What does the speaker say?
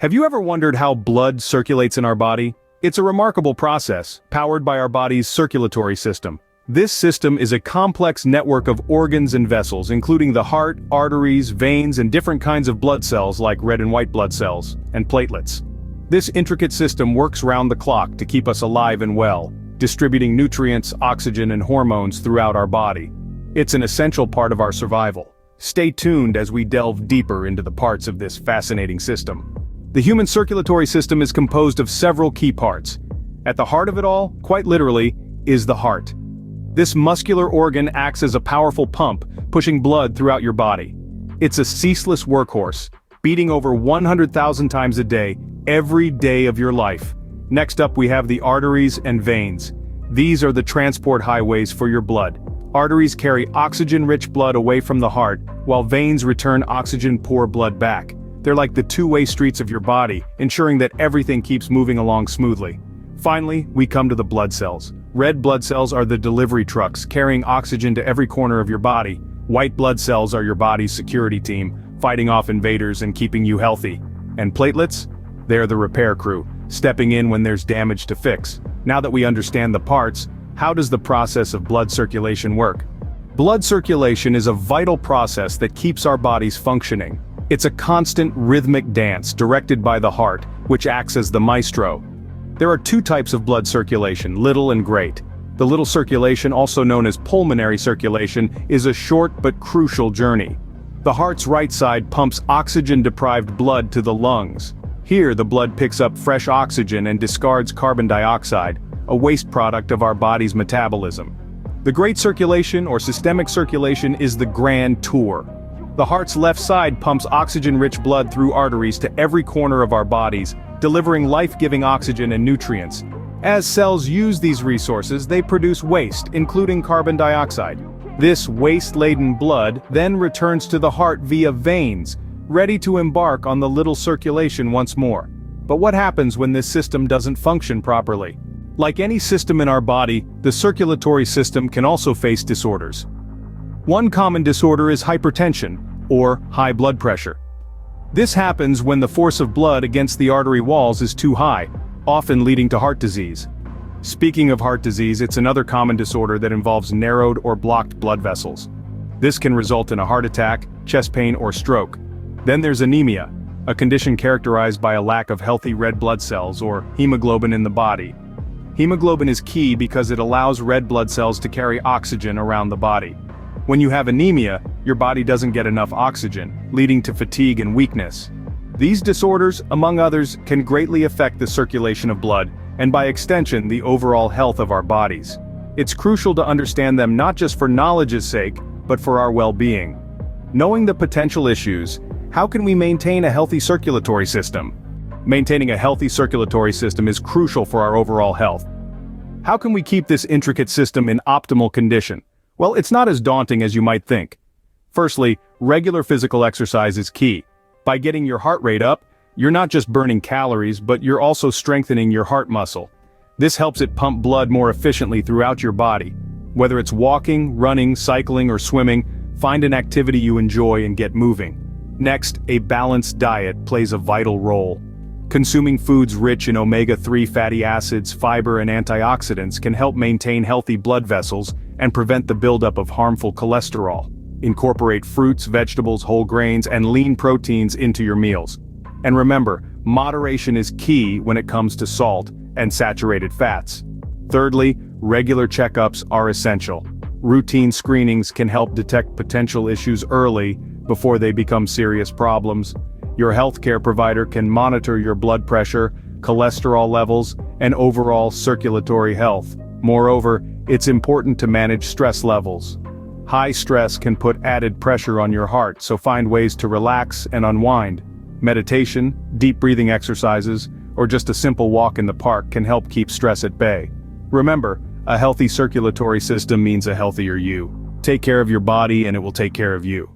Have you ever wondered how blood circulates in our body? It's a remarkable process, powered by our body's circulatory system. This system is a complex network of organs and vessels, including the heart, arteries, veins, and different kinds of blood cells like red and white blood cells, and platelets. This intricate system works round the clock to keep us alive and well, distributing nutrients, oxygen, and hormones throughout our body. It's an essential part of our survival. Stay tuned as we delve deeper into the parts of this fascinating system. The human circulatory system is composed of several key parts. At the heart of it all, quite literally, is the heart. This muscular organ acts as a powerful pump, pushing blood throughout your body. It's a ceaseless workhorse, beating over 100,000 times a day, every day of your life. Next up we have the arteries and veins. These are the transport highways for your blood. Arteries carry oxygen-rich blood away from the heart, while veins return oxygen-poor blood back. They're like the two-way streets of your body, ensuring that everything keeps moving along smoothly. Finally, we come to the blood cells. Red blood cells are the delivery trucks, carrying oxygen to every corner of your body. White blood cells are your body's security team, fighting off invaders and keeping you healthy. And platelets? They're the repair crew, stepping in when there's damage to fix. Now that we understand the parts, how does the process of blood circulation work? Blood circulation is a vital process that keeps our bodies functioning. It's a constant rhythmic dance directed by the heart, which acts as the maestro. There are two types of blood circulation, little and great. The little circulation, also known as pulmonary circulation, is a short but crucial journey. The heart's right side pumps oxygen-deprived blood to the lungs. Here, the blood picks up fresh oxygen and discards carbon dioxide, a waste product of our body's metabolism. The great circulation, or systemic circulation, is the grand tour. The heart's left side pumps oxygen-rich blood through arteries to every corner of our bodies, delivering life-giving oxygen and nutrients. As cells use these resources, they produce waste, including carbon dioxide. This waste-laden blood then returns to the heart via veins, ready to embark on the little circulation once more. But what happens when this system doesn't function properly? Like any system in our body, the circulatory system can also face disorders. One common disorder is hypertension, or high blood pressure. This happens when the force of blood against the artery walls is too high, often leading to heart disease. Speaking of heart disease, it's another common disorder that involves narrowed or blocked blood vessels. This can result in a heart attack, chest pain, or stroke. Then there's anemia, a condition characterized by a lack of healthy red blood cells, or hemoglobin, in the body. Hemoglobin is key because it allows red blood cells to carry oxygen around the body. When you have anemia, your body doesn't get enough oxygen, leading to fatigue and weakness. These disorders, among others, can greatly affect the circulation of blood, and by extension, the overall health of our bodies. It's crucial to understand them not just for knowledge's sake, but for our well-being. Knowing the potential issues, how can we maintain a healthy circulatory system? Maintaining a healthy circulatory system is crucial for our overall health. How can we keep this intricate system in optimal condition? Well, it's not as daunting as you might think. Firstly, regular physical exercise is key. By getting your heart rate up, you're not just burning calories, but you're also strengthening your heart muscle. This helps it pump blood more efficiently throughout your body. Whether it's walking, running, cycling, or swimming, find an activity you enjoy and get moving. Next, a balanced diet plays a vital role. Consuming foods rich in omega-3 fatty acids, fiber, and antioxidants can help maintain healthy blood vessels and prevent the buildup of harmful cholesterol. Incorporate fruits, vegetables, whole grains, and lean proteins into your meals. And remember, moderation is key when it comes to salt and saturated fats. Thirdly, regular checkups are essential. Routine screenings can help detect potential issues early before they become serious problems. Your healthcare provider can monitor your blood pressure, cholesterol levels, and overall circulatory health. Moreover, it's important to manage stress levels. High stress can put added pressure on your heart, so find ways to relax and unwind. Meditation, deep breathing exercises, or just a simple walk in the park can help keep stress at bay. Remember, a healthy circulatory system means a healthier you. Take care of your body and it will take care of you.